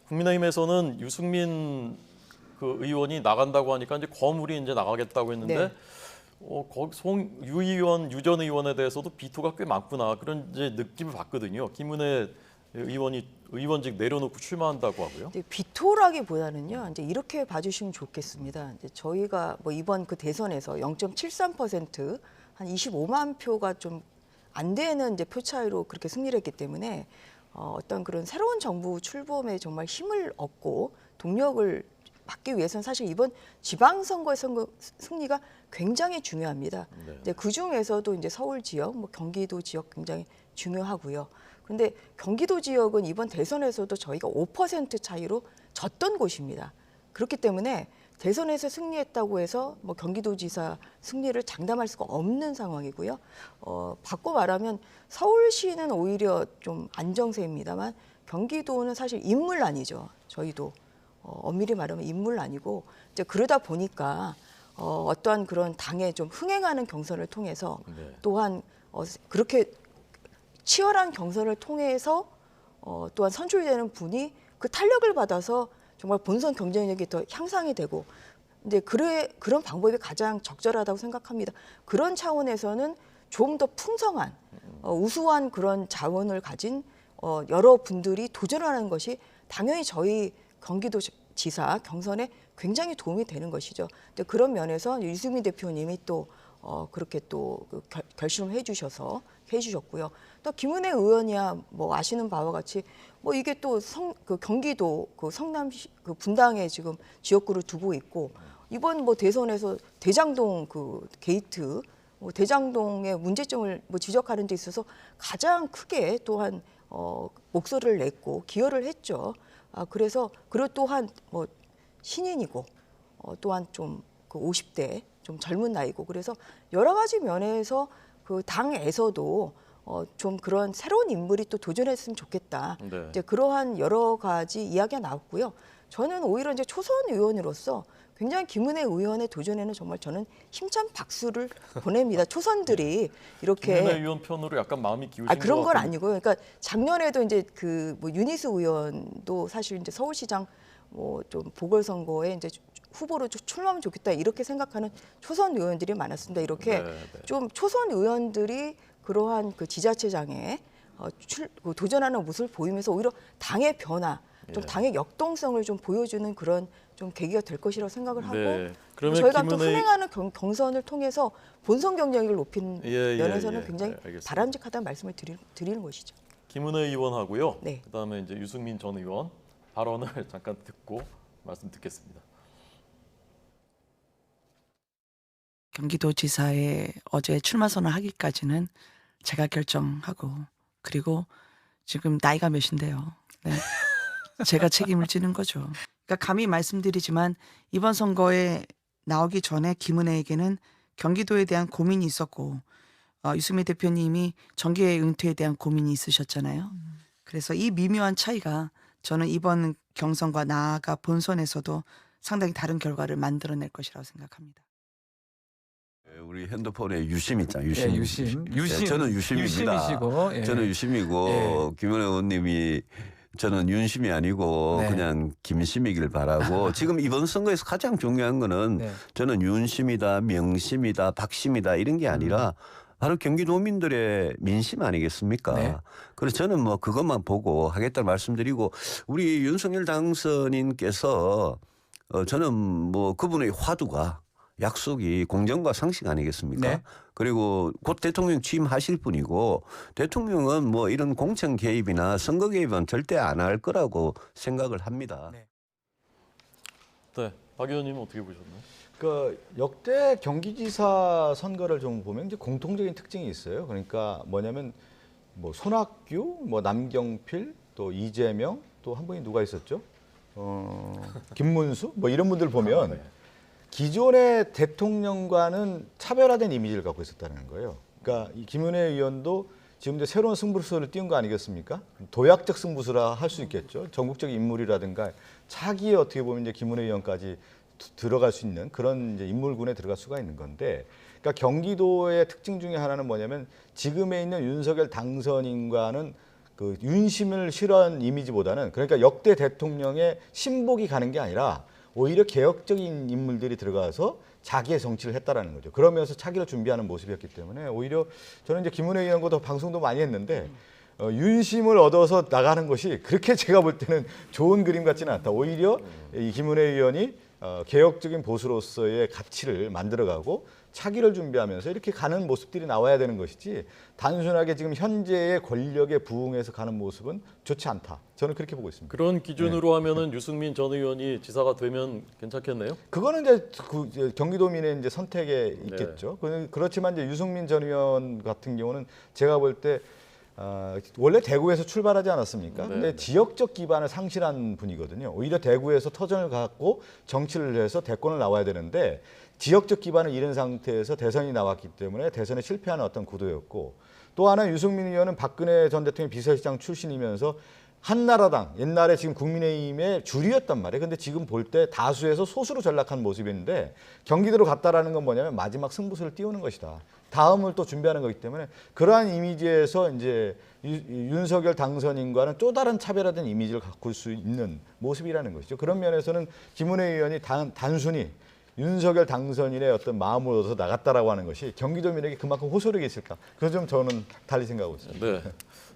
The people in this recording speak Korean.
국민의힘에서는 유승민 그 의원이 나간다고 하니까 이제 거물이 이제 나가겠다고 했는데 유 의원, 유 전 의원에 대해서도 비토가 꽤 많구나 그런 이제 느낌을 받거든요. 김은혜 의원이 의원직 내려놓고 출마한다고 하고요. 비토라기보다는요. 이제 이렇게 봐주시면 좋겠습니다. 이제 저희가 뭐 이번 그 대선에서 0.73% 한 25만 표가 좀 안 되는 이제 표 차이로 그렇게 승리를 했기 때문에 어떤 그런 새로운 정부 출범에 정말 힘을 얻고 동력을 받기 위해서는 사실 이번 지방선거의 승리가 굉장히 중요합니다. 네. 그 중에서도 이제 서울 지역, 뭐 경기도 지역 굉장히 중요하고요. 그런데 경기도 지역은 이번 대선에서도 저희가 5% 차이로 졌던 곳입니다. 그렇기 때문에 대선에서 승리했다고 해서 뭐 경기도지사 승리를 장담할 수가 없는 상황이고요. 바꿔 말하면 서울시는 오히려 좀 안정세입니다만 경기도는 사실 인물난이죠. 저희도 엄밀히 말하면 인물난이고 이제 그러다 보니까 어떠한 그런 당에 좀 흥행하는 경선을 통해서 또한 그렇게 치열한 경선을 통해서 또한 선출되는 분이 그 탄력을 받아서 정말 본선 경쟁력이 더 향상이 되고 이제 그런 방법이 가장 적절하다고 생각합니다. 그런 차원에서는 좀 더 풍성한 우수한 그런 자원을 가진 여러 분들이 도전하는 것이 당연히 저희 경기도지사 경선에 굉장히 도움이 되는 것이죠. 근데 그런 면에서 유승민 대표님이 또 그렇게 또 결심을 해주셨고요. 또 김은혜 의원이야 뭐 아시는 바와 같이 뭐 이게 또 그 경기도 그 성남시 그 분당에 지금 지역구를 두고 있고 이번 뭐 대선에서 대장동 그 게이트 뭐 대장동의 문제점을 뭐 지적하는 데 있어서 가장 크게 또한 목소리를 냈고 기여를 했죠. 그래서 그리고 또한 뭐 신인이고 또한 좀 그 50대 좀 젊은 나이고 그래서 여러 가지 면에서 그 당에서도 좀 그런 새로운 인물이 또 도전했으면 좋겠다. 네. 이제 그러한 여러 가지 이야기가 나왔고요. 저는 오히려 이제 초선 의원으로서 굉장히 김은혜 의원의 도전에는 정말 저는 힘찬 박수를 보냅니다. 초선들이 이렇게 김은혜 의원 편으로 약간 마음이 기우신 그런 것 건 같은데. 아니고요. 그러니까 작년에도 이제 그 뭐 유니스 의원도 사실 이제 서울시장 뭐 좀 보궐선거에 이제 후보로 출마하면 좋겠다 이렇게 생각하는 초선 의원들이 많았습니다. 이렇게 좀 초선 의원들이 그러한 그 지자체장에 도전하는 모습을 보이면서 오히려 당의 변화, 좀 당의 역동성을 좀 보여주는 그런 좀 계기가 될 것이라고 생각을 하고 그러면 저희가 또 흥행하는 경선을 통해서 본선 경쟁력을 높이는 면에서는 굉장히 바람직하다는 말씀을 드리는 것이죠. 김은혜 의원하고요. 네. 그다음에 이제 유승민 전 의원 발언을 잠깐 듣고 말씀 듣겠습니다. 경기도지사에 어제 출마 선언하기까지는 제가 결정하고 그리고 지금 나이가 몇인데요. 네. 제가 책임을 지는 거죠. 그러니까 감히 말씀드리지만 이번 선거에 나오기 전에 김은혜에게는 경기도에 대한 고민이 있었고 유승민 대표님이 정계 은퇴에 대한 고민이 있으셨잖아요. 그래서 이 미묘한 차이가 저는 이번 경선과 나아가 본선에서도 상당히 다른 결과를 만들어낼 것이라고 생각합니다. 우리 핸드폰에 유심 있잖아요. 유심. 예, 유심. 저는 유심입니다. 유심이시고. 예. 저는 유심이고 김은혜 의원님이 저는 윤심이 아니고 그냥 김심이길 바라고 지금 이번 선거에서 가장 중요한 거는 저는 윤심이다, 명심이다, 박심이다 이런 게 아니라 바로 경기도민들의 민심 아니겠습니까? 그래서 저는 뭐 그것만 보고 하겠다는 말씀드리고 우리 윤석열 당선인께서 저는 뭐 그분의 화두가 약속이 공정과 상식 아니겠습니까? 그리고 곧 대통령 취임하실 분이고 대통령은 뭐 이런 공천 개입이나 선거 개입은 절대 안 할 거라고 생각을 합니다. 네, 박 의원님은 어떻게 보셨나요? 그 역대 경기지사 선거를 좀 보면 이제 공통적인 특징이 있어요. 그러니까 뭐냐면 뭐 손학규, 뭐 남경필, 또 이재명, 또 한 분이 누가 있었죠? 김문수, 뭐 이런 분들 보면 기존의 대통령과는 차별화된 이미지를 갖고 있었다는 거예요. 그러니까 이 김은혜 의원도 지금 이제 새로운 승부수를 띄운 거 아니겠습니까? 도약적 승부수라 할 수 있겠죠. 전국적 인물이라든가 차기에 어떻게 보면 이제 김은혜 의원까지 들어갈 수 있는 그런 이제 인물군에 들어갈 수가 있는 건데, 그러니까 경기도의 특징 중에 하나는 뭐냐면 지금에 있는 윤석열 당선인과는 그 윤심을 싫어한 이미지보다는 그러니까 역대 대통령의 신복이 가는 게 아니라 오히려 개혁적인 인물들이 들어가서 자기의 정치를 했다라는 거죠. 그러면서 차기를 준비하는 모습이었기 때문에 오히려 저는 이제 김은혜 의원과도 방송도 많이 했는데 윤심을 얻어서 나가는 것이 그렇게 제가 볼 때는 좋은 그림 같지는 않다. 오히려 이 김은혜 의원이 개혁적인 보수로서의 가치를 만들어가고 차기를 준비하면서 이렇게 가는 모습들이 나와야 되는 것이지 단순하게 지금 현재의 권력에 부응해서 가는 모습은 좋지 않다. 저는 그렇게 보고 있습니다. 그런 기준으로 하면은 유승민 전 의원이 지사가 되면 괜찮겠네요. 그거는 이제 그 경기도민의 이제 선택에 있겠죠. 그렇지만 이제 유승민 전 의원 같은 경우는 제가 볼 때 원래 대구에서 출발하지 않았습니까? 근데 지역적 기반을 상실한 분이거든요. 오히려 대구에서 터전을 갖고 정치를 해서 대권을 나와야 되는데 지역적 기반을 잃은 상태에서 대선이 나왔기 때문에 대선에 실패하는 어떤 구도였고 또 하나 유승민 의원은 박근혜 전 대통령 비서실장 출신이면서 한나라당 옛날에 지금 국민의힘의 주류였단 말이에요. 근데 지금 볼 때 다수에서 소수로 전락한 모습인데 경기도로 갔다라는 건 뭐냐면 마지막 승부수를 띄우는 것이다. 다음을 또 준비하는 거기 때문에 그러한 이미지에서 이제 윤석열 당선인과는 또 다른 차별화된 이미지를 가꿀 수 있는 모습이라는 것이죠. 그런 면에서는 김은혜 의원이 단순히 윤석열 당선인의 어떤 마음을 얻어서 나갔다라고 하는 것이 경기도민에게 그만큼 호소력이 있을까? 그래서 좀 저는 달리 생각하고 있습니다. 네.